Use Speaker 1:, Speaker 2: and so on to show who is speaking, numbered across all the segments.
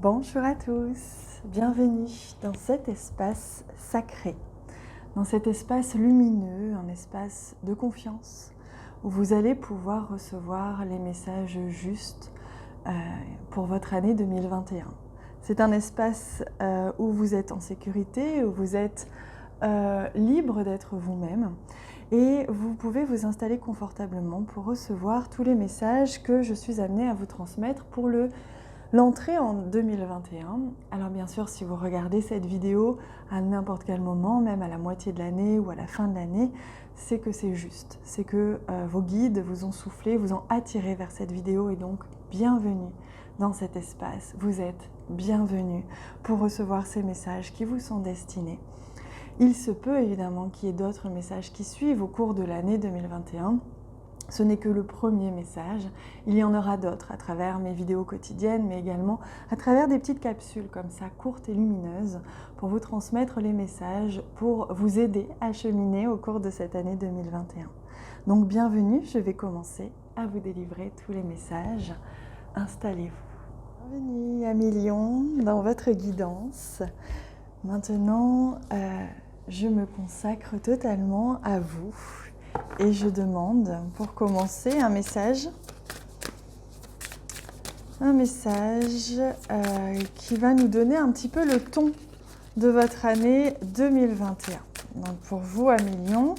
Speaker 1: Bonjour à tous, bienvenue dans cet espace sacré, dans cet espace lumineux, un espace de confiance où vous allez pouvoir recevoir les messages justes pour votre année 2021. C'est un espace où vous êtes en sécurité, où vous êtes libre d'être vous-même et vous pouvez vous installer confortablement pour recevoir tous les messages que je suis amenée à vous transmettre pour l'entrée en 2021. Alors bien sûr, si vous regardez cette vidéo à n'importe quel moment, même à la moitié de l'année ou à la fin de l'année, c'est que c'est juste. C'est que vos guides vous ont soufflé, vous ont attiré vers cette vidéo et donc bienvenue dans cet espace. Vous êtes bienvenue pour recevoir ces messages qui vous sont destinés. Il se peut évidemment qu'il y ait d'autres messages qui suivent au cours de l'année 2021. Ce n'est que le premier message, il y en aura d'autres à travers mes vidéos quotidiennes, mais également à travers des petites capsules comme ça, courtes et lumineuses, pour vous transmettre les messages, pour vous aider à cheminer au cours de cette année 2021. Donc bienvenue, je vais commencer à vous délivrer tous les messages. Installez-vous. Bienvenue à Million dans votre guidance. Maintenant, je me consacre totalement à vous. Et je demande, pour commencer, un message qui va nous donner un petit peu le ton de votre année 2021. Donc pour vous, à Million,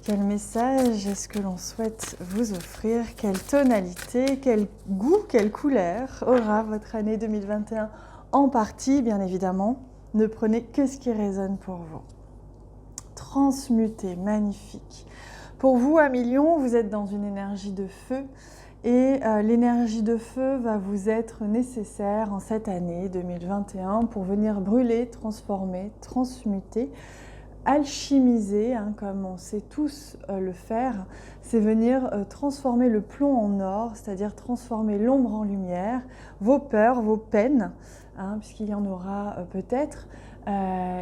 Speaker 1: quel message est-ce que l'on souhaite vous offrir? Quelle tonalité, quel goût, quelle couleur aura votre année 2021 en partie, bien évidemment. Ne prenez que ce qui résonne pour vous. Transmuté, magnifique. Pour vous, à Million, vous êtes dans une énergie de feu et l'énergie de feu va vous être nécessaire en cette année 2021 pour venir brûler, transformer, transmuter, alchimiser, comme on sait tous le faire. C'est venir transformer le plomb en or, c'est-à-dire transformer l'ombre en lumière, vos peurs, vos peines, puisqu'il y en aura peut-être,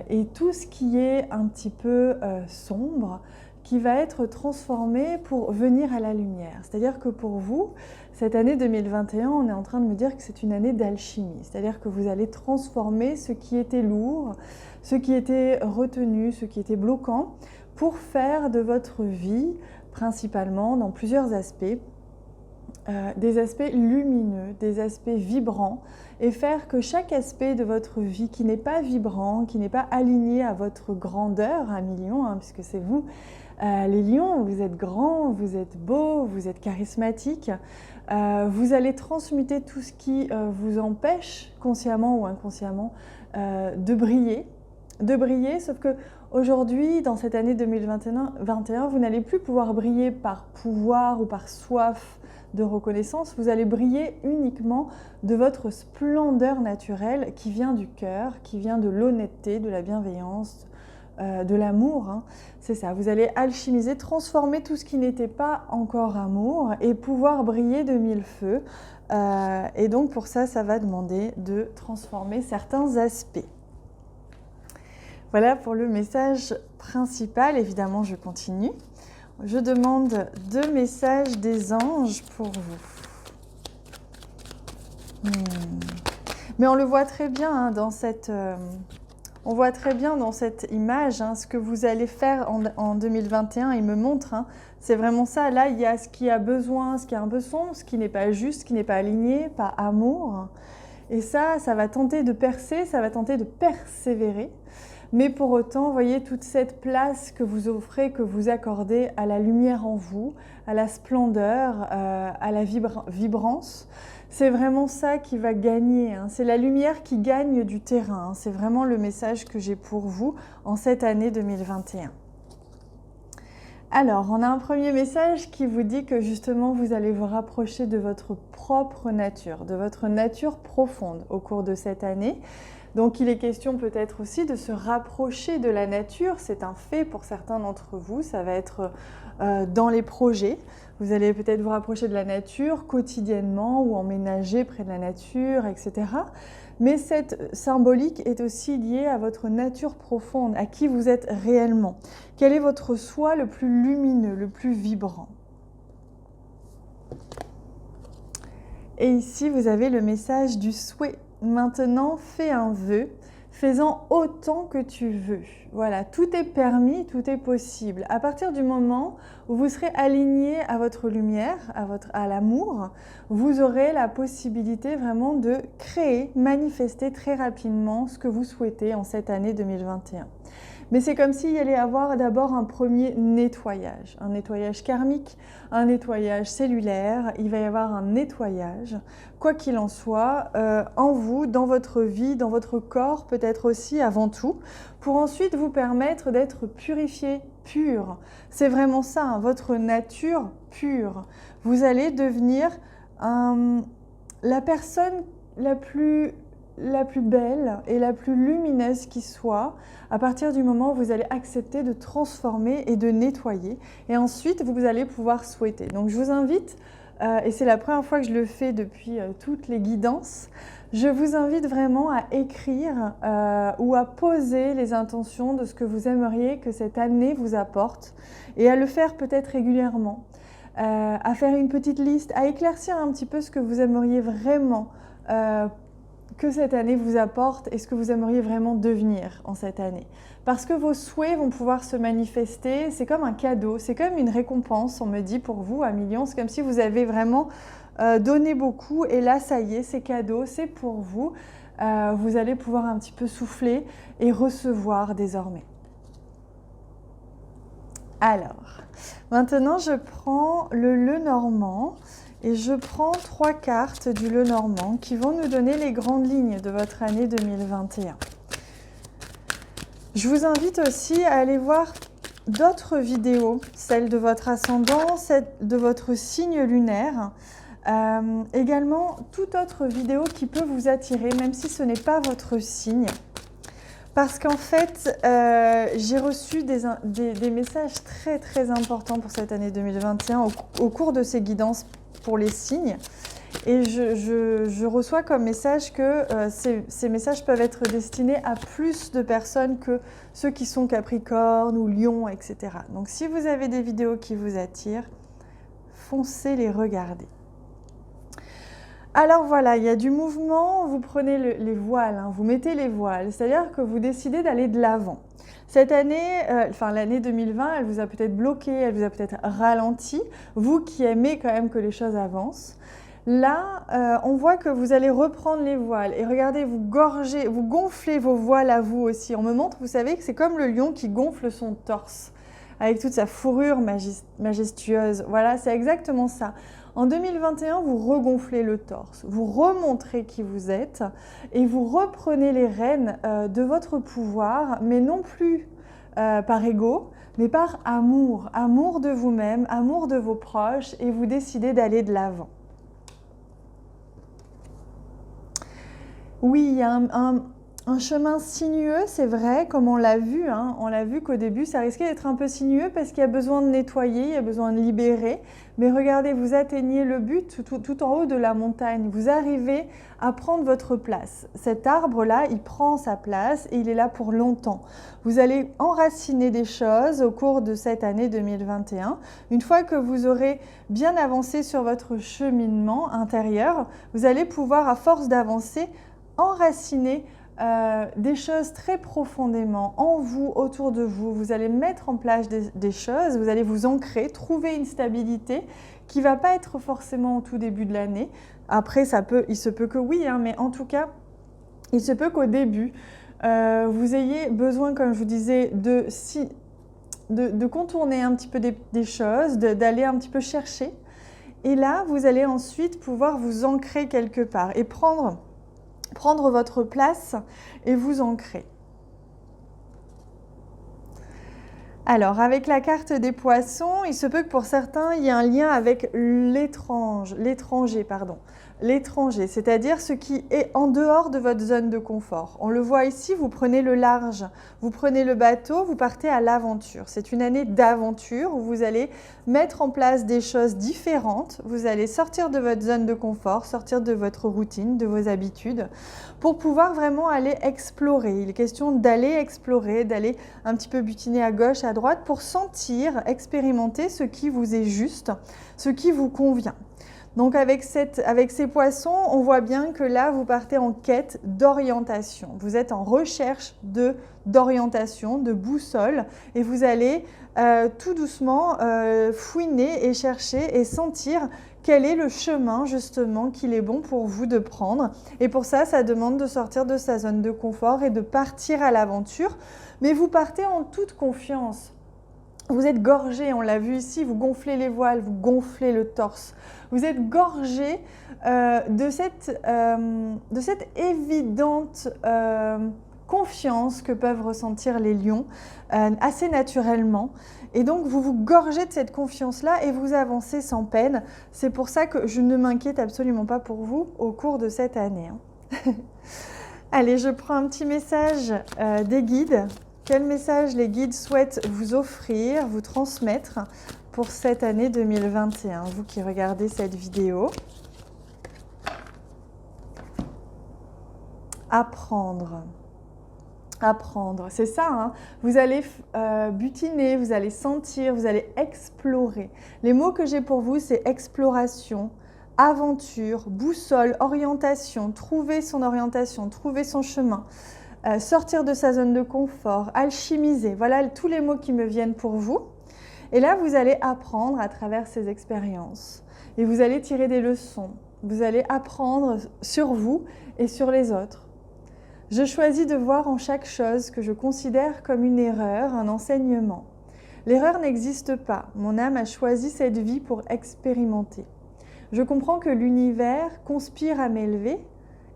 Speaker 1: et tout ce qui est un petit peu sombre, qui va être transformé pour venir à la lumière. C'est-à-dire que pour vous, cette année 2021, on est en train de me dire que c'est une année d'alchimie. C'est-à-dire que vous allez transformer ce qui était lourd, ce qui était retenu, ce qui était bloquant, pour faire de votre vie, principalement dans plusieurs aspects, des aspects lumineux, des aspects vibrants, et faire que chaque aspect de votre vie qui n'est pas vibrant, qui n'est pas aligné à votre grandeur, à Million, puisque c'est vous, les lions, vous êtes grands, vous êtes beaux, vous êtes charismatiques, vous allez transmuter tout ce qui vous empêche, consciemment ou inconsciemment, de briller, sauf que aujourd'hui, dans cette année 2021, vous n'allez plus pouvoir briller par pouvoir ou par soif de reconnaissance, vous allez briller uniquement de votre splendeur naturelle qui vient du cœur, qui vient de l'honnêteté, de la bienveillance, de l'amour. C'est ça, vous allez alchimiser, transformer tout ce qui n'était pas encore amour et pouvoir briller de mille feux. Et donc pour ça, ça va demander de transformer certains aspects. Voilà pour le message principal. Évidemment, je continue. Je demande 2 messages des anges pour vous. Mais on le voit très bien dans cette... on voit très bien dans cette image ce que vous allez faire en 2021. Il me montre, c'est vraiment ça. Là, il y a ce qui a besoin, ce qui est un peu sombre, ce qui n'est pas juste, ce qui n'est pas aligné, pas amour. Et ça va tenter de percer, ça va tenter de persévérer. Mais pour autant, voyez toute cette place que vous offrez, que vous accordez à la lumière en vous, à la splendeur, à la vibrance. C'est vraiment ça qui va gagner. C'est la lumière qui gagne du terrain. C'est vraiment le message que j'ai pour vous en cette année 2021. Alors, on a un premier message qui vous dit que justement, vous allez vous rapprocher de votre propre nature, de votre nature profonde au cours de cette année. Donc il est question peut-être aussi de se rapprocher de la nature, c'est un fait pour certains d'entre vous, ça va être dans les projets. Vous allez peut-être vous rapprocher de la nature quotidiennement ou emménager près de la nature, etc. Mais cette symbolique est aussi liée à votre nature profonde, à qui vous êtes réellement. Quel est votre soi le plus lumineux, le plus vibrant ? Et ici, vous avez le message du souhait. Maintenant, fais un vœu, fais-en autant que tu veux. Voilà, tout est permis, tout est possible. À partir du moment où vous serez aligné à votre lumière, à l'amour, vous aurez la possibilité vraiment de créer, manifester très rapidement ce que vous souhaitez en cette année 2021. Mais c'est comme s'il y allait avoir d'abord un premier nettoyage karmique, un nettoyage cellulaire, il va y avoir un nettoyage, quoi qu'il en soit, en vous, dans votre vie, dans votre corps, peut-être aussi avant tout, pour ensuite vous permettre d'être purifié, pur. C'est vraiment ça, hein, votre nature pure. Vous allez devenir la personne la plus belle et la plus lumineuse qui soit, à partir du moment où vous allez accepter de transformer et de nettoyer. Et ensuite, vous allez pouvoir souhaiter. Donc, je vous invite, et c'est la première fois que je le fais depuis toutes les guidances, je vous invite vraiment à écrire ou à poser les intentions de ce que vous aimeriez que cette année vous apporte et à le faire peut-être régulièrement, à faire une petite liste, à éclaircir un petit peu ce que vous aimeriez vraiment que cette année vous apporte et ce que vous aimeriez vraiment devenir en cette année. Parce que vos souhaits vont pouvoir se manifester, c'est comme un cadeau, c'est comme une récompense, on me dit pour vous, à millions, c'est comme si vous avez vraiment donné beaucoup et là, ça y est, c'est cadeau, c'est pour vous. Vous allez pouvoir un petit peu souffler et recevoir désormais. Alors, maintenant, je prends le Lenormand. Et je prends 3 cartes du Lenormand qui vont nous donner les grandes lignes de votre année 2021. Je vous invite aussi à aller voir d'autres vidéos, celles de votre ascendant, celles de votre signe lunaire. Également, toute autre vidéo qui peut vous attirer, même si ce n'est pas votre signe. Parce qu'en fait, j'ai reçu des messages très très importants pour cette année 2021 au cours de ces guidances pour les signes. Et je reçois comme message que ces messages peuvent être destinés à plus de personnes que ceux qui sont Capricorne ou Lion, etc. Donc si vous avez des vidéos qui vous attirent, foncez les regarder. Alors voilà, il y a du mouvement, vous prenez les voiles, hein, vous mettez les voiles, c'est-à-dire que vous décidez d'aller de l'avant. Cette année, l'année 2020, elle vous a peut-être bloqué, elle vous a peut-être ralenti, vous qui aimez quand même que les choses avancent. Là, on voit que vous allez reprendre les voiles et regardez, vous gonflez vos voiles à vous aussi. On me montre, vous savez, que c'est comme le lion qui gonfle son torse avec toute sa fourrure majestueuse. Voilà, c'est exactement ça. En 2021, vous regonflez le torse, vous remontrez qui vous êtes et vous reprenez les rênes de votre pouvoir, mais non plus par ego, mais par amour. Amour de vous-même, amour de vos proches et vous décidez d'aller de l'avant. Oui, il y a un chemin sinueux, c'est vrai, comme on l'a vu. Hein, on l'a vu qu'au début, ça risquait d'être un peu sinueux parce qu'il y a besoin de nettoyer, il y a besoin de libérer. Mais regardez, vous atteignez le but tout en haut de la montagne. Vous arrivez à prendre votre place. Cet arbre-là, il prend sa place et il est là pour longtemps. Vous allez enraciner des choses au cours de cette année 2021. Une fois que vous aurez bien avancé sur votre cheminement intérieur, vous allez pouvoir, à force d'avancer, enraciner des choses très profondément en vous, autour de vous. Vous allez mettre en place des choses, vous allez vous ancrer, trouver une stabilité qui ne va pas être forcément au tout début de l'année. Après, il se peut que oui, hein, mais en tout cas, il se peut qu'au début, vous ayez besoin, comme je vous disais, de contourner un petit peu des choses, d'aller un petit peu chercher. Et là, vous allez ensuite pouvoir vous ancrer quelque part et prendre votre place et vous ancrer. Alors, avec la carte des poissons, il se peut que pour certains, il y ait un lien avec l'étranger, c'est-à-dire ce qui est en dehors de votre zone de confort. On le voit ici, vous prenez le large, vous prenez le bateau, vous partez à l'aventure. C'est une année d'aventure où vous allez mettre en place des choses différentes, vous allez sortir de votre zone de confort, sortir de votre routine, de vos habitudes, pour pouvoir vraiment aller explorer. Il est question d'aller explorer, d'aller un petit peu butiner à gauche, à droite, pour sentir, expérimenter ce qui vous est juste, ce qui vous convient. Donc avec ces poissons, on voit bien que là, vous partez en quête d'orientation. Vous êtes en recherche d'orientation, de boussole, et vous allez tout doucement fouiner et chercher et sentir quel est le chemin justement qu'il est bon pour vous de prendre. Et pour ça, ça demande de sortir de sa zone de confort et de partir à l'aventure. Mais vous partez en toute confiance. Vous êtes gorgé, on l'a vu ici, vous gonflez les voiles, vous gonflez le torse. Vous êtes gorgé de cette évidente confiance que peuvent ressentir les lions assez naturellement. Et donc, vous vous gorgez de cette confiance-là et vous avancez sans peine. C'est pour ça que je ne m'inquiète absolument pas pour vous au cours de cette année. Allez, je prends un petit message des guides. Quel message les guides souhaitent vous offrir, vous transmettre pour cette année 2021, vous qui regardez cette vidéo? Apprendre. Apprendre, c'est ça, hein. Vous allez butiner, vous allez sentir, vous allez explorer. Les mots que j'ai pour vous, c'est exploration, aventure, boussole, orientation, trouver son orientation, trouver son chemin. Sortir de sa zone de confort, alchimiser, voilà tous les mots qui me viennent pour vous. Et là, vous allez apprendre à travers ces expériences. Et vous allez tirer des leçons. Vous allez apprendre sur vous et sur les autres. Je choisis de voir en chaque chose que je considère comme une erreur, un enseignement. L'erreur n'existe pas. Mon âme a choisi cette vie pour expérimenter. Je comprends que l'univers conspire à m'élever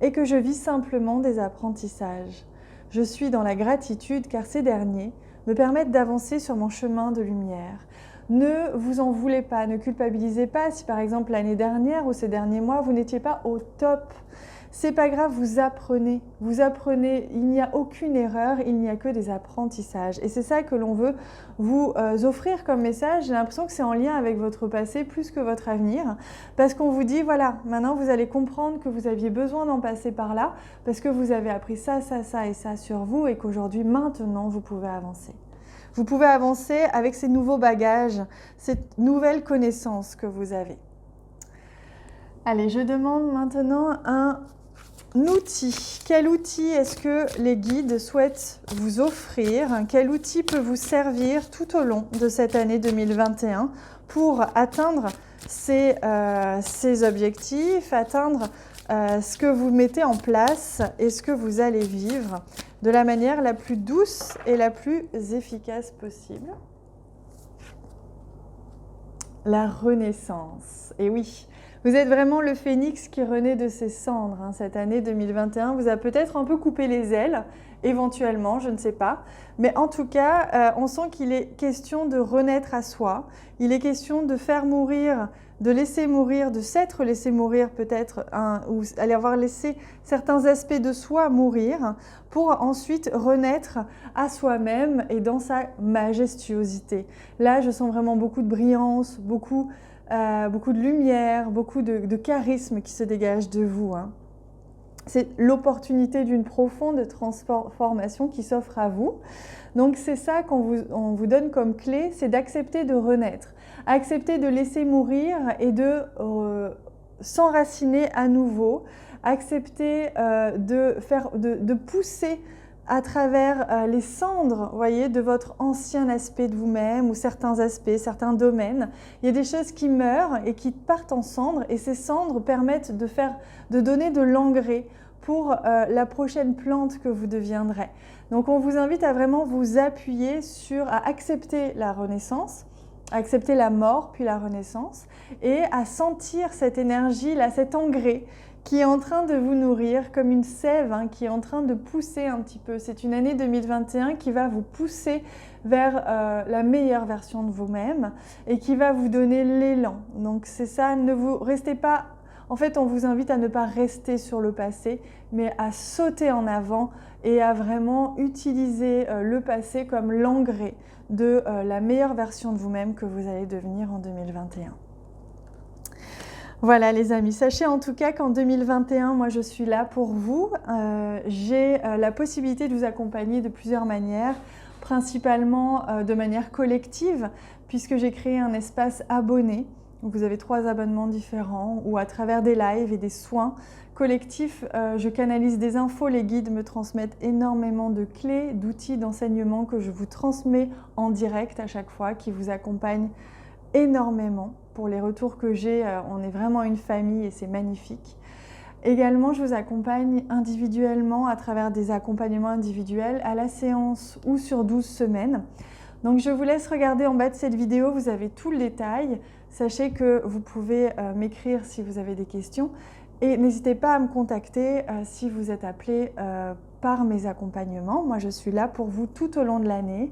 Speaker 1: et que je vis simplement des apprentissages. Je suis dans la gratitude car ces derniers me permettent d'avancer sur mon chemin de lumière. Ne vous en voulez pas, ne culpabilisez pas si par exemple l'année dernière ou ces derniers mois vous n'étiez pas au top. C'est pas grave, vous apprenez, il n'y a aucune erreur, il n'y a que des apprentissages. Et c'est ça que l'on veut vous offrir comme message. J'ai l'impression que c'est en lien avec votre passé plus que votre avenir, parce qu'on vous dit, voilà, maintenant vous allez comprendre que vous aviez besoin d'en passer par là, parce que vous avez appris ça, ça, ça et ça sur vous, et qu'aujourd'hui, maintenant, vous pouvez avancer. Vous pouvez avancer avec ces nouveaux bagages, cette nouvelle connaissance que vous avez. Allez, je demande maintenant un outil. Quel outil est-ce que les guides souhaitent vous offrir? Quel outil peut vous servir tout au long de cette année 2021 pour atteindre ces objectifs, atteindre ce que vous mettez en place et ce que vous allez vivre de la manière la plus douce et la plus efficace possible? La renaissance. Et oui, vous êtes vraiment le phénix qui renaît de ses cendres. Cette année 2021 vous a peut-être un peu coupé les ailes, éventuellement, je ne sais pas. Mais en tout cas, on sent qu'il est question de renaître à soi. Il est question de faire mourir, de laisser mourir, de s'être laissé mourir peut-être, ou aller avoir laissé certains aspects de soi mourir pour ensuite renaître à soi-même et dans sa majestuosité. Là, je sens vraiment beaucoup de brillance, beaucoup de lumière, beaucoup de charisme qui se dégage de vous. C'est l'opportunité d'une profonde transformation qui s'offre à vous. Donc c'est ça qu'on vous donne comme clé, c'est d'accepter de renaître, accepter de laisser mourir et de s'enraciner à nouveau, accepter de pousser à travers les cendres, voyez, de votre ancien aspect de vous-même ou certains aspects, certains domaines. Il y a des choses qui meurent et qui partent en cendres et ces cendres permettent de donner de l'engrais pour la prochaine plante que vous deviendrez. Donc on vous invite à vraiment vous appuyer à accepter la renaissance, à accepter la mort puis la renaissance et à sentir cette énergie-là, cet engrais qui est en train de vous nourrir comme une sève, qui est en train de pousser un petit peu. C'est une année 2021 qui va vous pousser vers la meilleure version de vous-même et qui va vous donner l'élan. Donc c'est ça, ne vous restez pas... En fait, on vous invite à ne pas rester sur le passé, mais à sauter en avant et à vraiment utiliser le passé comme l'engrais de la meilleure version de vous-même que vous allez devenir en 2021. Voilà les amis, sachez en tout cas qu'en 2021, moi je suis là pour vous. J'ai la possibilité de vous accompagner de plusieurs manières, principalement de manière collective, puisque j'ai créé un espace abonné Vous avez 3 abonnements différents ou à travers des lives et des soins collectifs, je canalise des infos. Les guides me transmettent énormément de clés, d'outils, d'enseignements que je vous transmets en direct à chaque fois, qui vous accompagnent énormément. Pour les retours que j'ai, on est vraiment une famille et c'est magnifique. Également, je vous accompagne individuellement à travers des accompagnements individuels à la séance ou sur 12 semaines. Donc je vous laisse regarder en bas de cette vidéo, vous avez tout le détail. Sachez que vous pouvez m'écrire si vous avez des questions et n'hésitez pas à me contacter si vous êtes appelé par mes accompagnements. Moi, je suis là pour vous tout au long de l'année.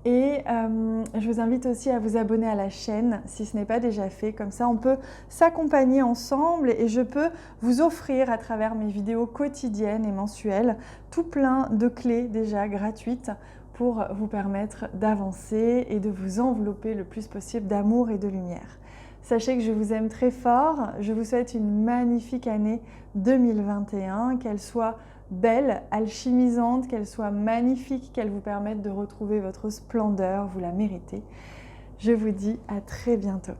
Speaker 1: Et je vous invite aussi à vous abonner à la chaîne si ce n'est pas déjà fait. Comme ça, on peut s'accompagner ensemble et je peux vous offrir à travers mes vidéos quotidiennes et mensuelles tout plein de clés déjà gratuites pour vous permettre d'avancer et de vous envelopper le plus possible d'amour et de lumière. Sachez que je vous aime très fort. Je vous souhaite une magnifique année 2021, qu'elle soit belle, alchimisante, qu'elle soit magnifique, qu'elle vous permette de retrouver votre splendeur, vous la méritez. Je vous dis à très bientôt.